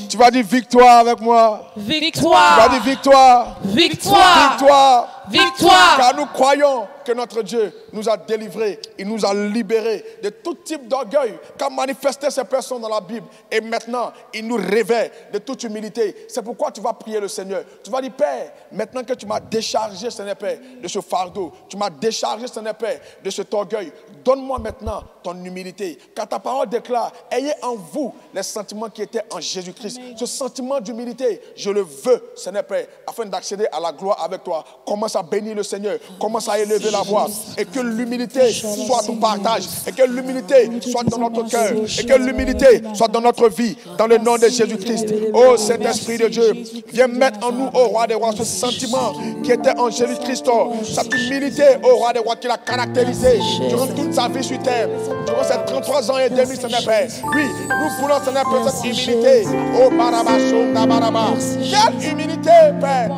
Tu vas dire victoire avec moi. Victoire. Tu vas dire victoire. Victoire. Victoire. Car nous croyons que notre Dieu nous a délivrés, il nous a libérés de tout type d'orgueil qu'a manifesté ces personnes dans la Bible. Et maintenant, il nous révèle de toute humilité. C'est pourquoi tu vas prier le Seigneur. Tu vas dire, Père, maintenant que tu m'as déchargé, Seigneur Père, de ce fardeau, tu m'as déchargé, Seigneur Père, de cet orgueil, donne-moi maintenant ton humilité. Car ta parole déclare, ayez en vous les sentiments qui étaient en Jésus-Christ. Ce sentiment d'humilité, je le veux, Seigneur Père, afin d'accéder à la gloire avec toi. Commence à bénir le Seigneur, commence à élever la voix, et que l'humilité soit ton partage, et que l'humilité soit dans notre cœur, et que l'humilité soit dans notre vie, dans le nom de Jésus-Christ. Oh Saint-Esprit de Dieu, viens mettre en nous, ô Roi des Rois, ce sentiment qui était en Jésus-Christ, cette humilité, ô Roi des Rois, qui l'a caractérisé durant toute sa vie sur terre, durant ces 33 ans et demi, Seigneur Père. Oui, nous voulons, Seigneur Père, cette humilité. Oh Barabasson, Baraba. Quelle humilité, Père.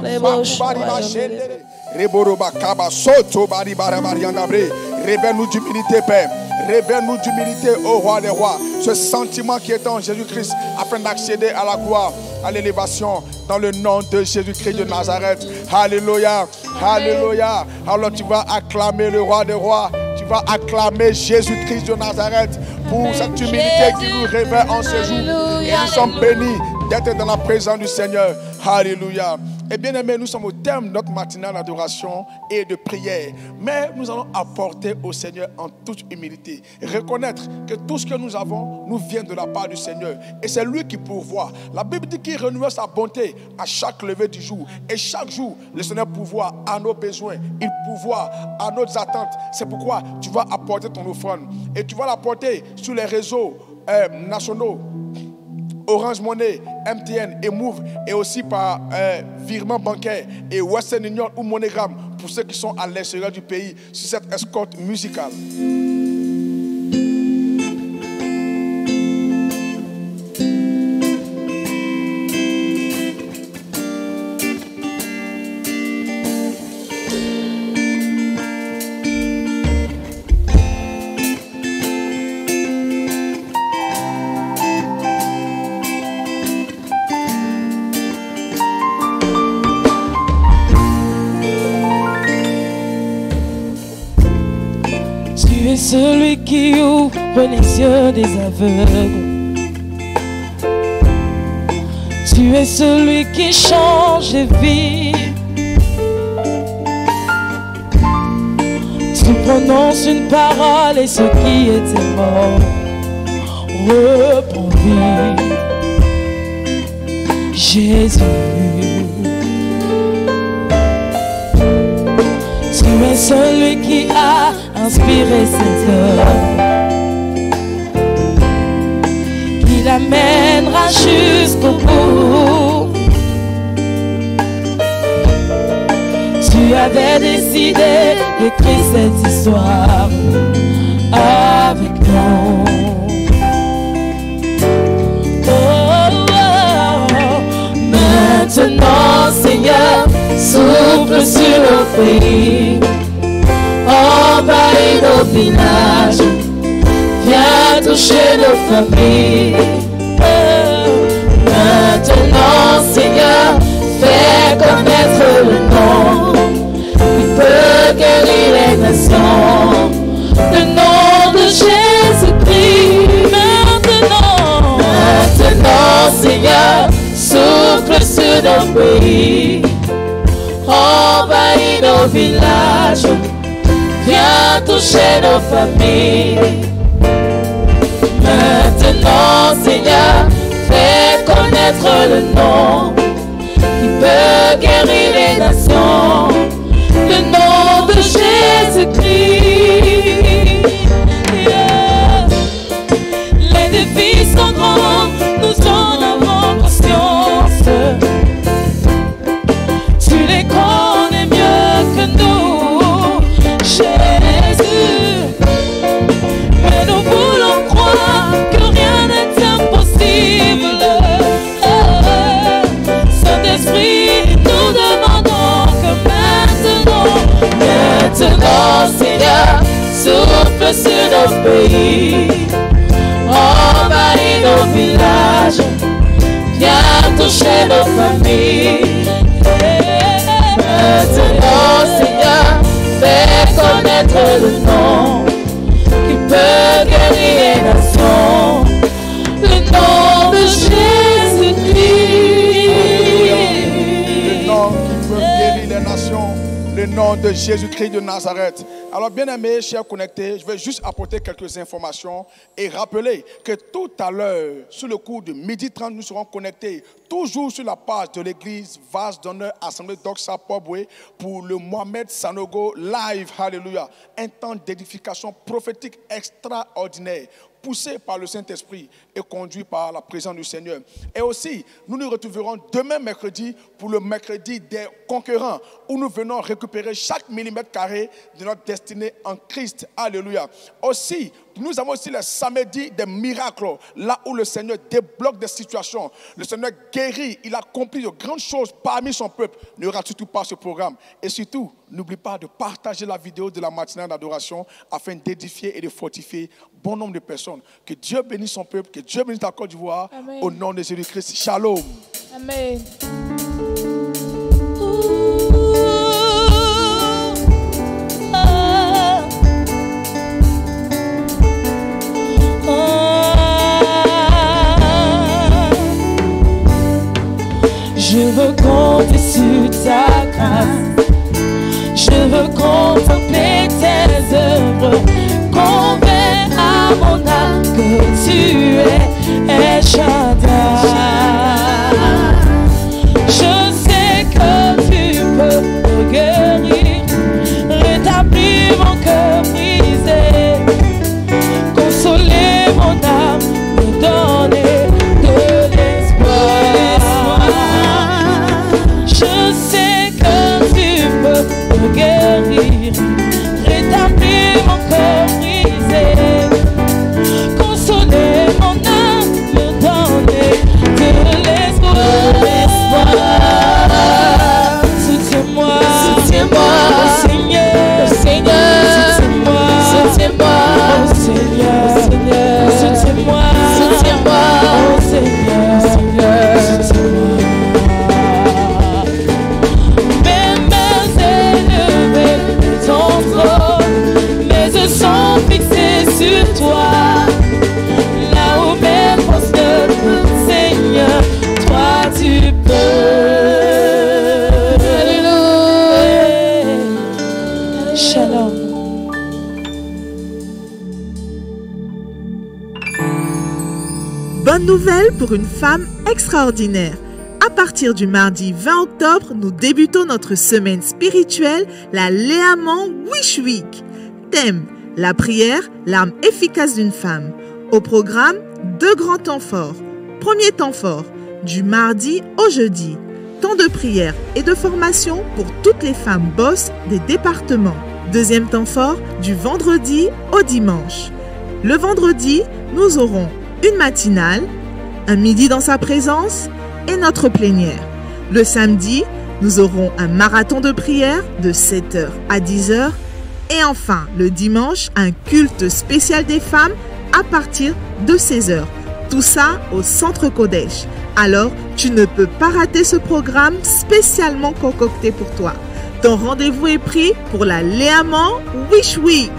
Révèle-nous d'humilité, Père. Révèle-nous d'humilité, ô Roi des Rois. Ce sentiment qui est en Jésus-Christ, afin d'accéder à la gloire, à l'élévation, dans le nom de Jésus-Christ de Nazareth. Alléluia. Alléluia. Alors tu vas acclamer le Roi des Rois. Tu vas acclamer Jésus-Christ de Nazareth pour cette humilité qui nous révèle en ce jour. Et nous sommes bénis d'être dans la présence du Seigneur. Alléluia. Et bien aimés, nous sommes au terme de notre matinale d'adoration et de prière. Mais nous allons apporter au Seigneur en toute humilité. Reconnaître que tout ce que nous avons nous vient de la part du Seigneur. Et c'est lui qui pourvoit. La Bible dit qu'il renouvelle sa bonté à chaque lever du jour. Et chaque jour, le Seigneur pourvoit à nos besoins. Il pourvoit à nos attentes. C'est pourquoi tu vas apporter ton offrande. Et tu vas l'apporter sur les réseaux nationaux. Orange Money, MTN et Move, et aussi par virement bancaire et Western Union ou MoneyGram pour ceux qui sont à l'extérieur du pays sur cette escorte musicale. celui qui ouvre les yeux des aveugles. Tu es celui qui change les vies. Tu prononces une parole et ce qui était mort reprend vie. Jésus, tu es celui qui a inspiré cette œuvre, qui l'amènera jusqu'au bout. Tu avais décidé d'écrire cette histoire avec nous. Maintenant, Seigneur, souffle sur nos pays, envahis nos villages, viens toucher nos familles. Maintenant, Seigneur, fais connaître le nom qui peut guérir les nations, le nom de Jésus-Christ. Maintenant, Seigneur, souffle sur nos pays, envahis nos villages, viens toucher nos familles. Maintenant, Seigneur, fais connaître le nom qui peut guérir les nations, le nom de Jésus-Christ. Yeah. Les défis sont grands, nous en avons conscience. Tu les connais mieux que nous, Jésus. Mais nous voulons croire que rien n'est impossible. Saint-Esprit, nous demandons que maintenant, Seigneur, souffle sur nos pays, envahis nos villages, viens toucher nos familles. Maintenant, Seigneur, fais connaître le nom qui peut guérir les nations, le nom de Jésus-Christ. Le nom qui peut guérir les nations, le nom de Jésus-Christ de Nazareth. Alors bien aimés, chers connectés, je vais juste apporter quelques informations et rappeler que tout à l'heure, sur le cours de 12h30, nous serons connectés toujours sur la page de l'église Vase d'honneur Assemblée d'Oxa Pobwe pour le Mohamed Sanogo Live. Alléluia. Un temps d'édification prophétique extraordinaire, poussé par le Saint-Esprit et conduit par la présence du Seigneur. Et aussi, nous nous retrouverons demain mercredi pour le mercredi des conquérants, où nous venons récupérer chaque millimètre carré de notre destinée en Christ. Alléluia. Aussi, nous avons aussi le samedi des miracles, là où le Seigneur débloque des situations. Le Seigneur guérit, il accomplit de grandes choses parmi son peuple. Ne rate surtout pas ce programme. Et surtout, n'oublie pas de partager la vidéo de la matinale d'adoration afin d'édifier et de fortifier bon nombre de personnes. Que Dieu bénisse son peuple, que Dieu bénisse la Côte d'Ivoire. Au nom de Jésus-Christ. Shalom. Amen. Je veux compter sur ta grâce, je veux contempler tes œuvres, convainc à mon âme que tu es El Shaddai. Je sais que tu peux me guérir, rétablir mon cœur brisé, consoler mon âme, me donner de l'espoir. Je sais que tu peux me guérir, rétablir mon cœur brisé, consoler mon âme. nouvelle pour une femme extraordinaire. À partir du mardi 20 octobre, nous débutons notre semaine spirituelle, la Léamant Wish Week. Thème, la prière, l'arme efficace d'une femme. Au programme, 2 grands temps forts. Premier temps fort, du mardi au jeudi. Temps de prière et de formation pour toutes les femmes boss des départements. Deuxième temps fort, du vendredi au dimanche. Le vendredi, nous aurons une matinale, un midi dans sa présence et notre plénière. Le samedi, nous aurons un marathon de prière de 7h à 10h. Et enfin, le dimanche, un culte spécial des femmes à partir de 16h. Tout ça au Centre Kodesh. Alors, tu ne peux pas rater ce programme spécialement concocté pour toi. Ton rendez-vous est pris pour la Léamant Wish Week.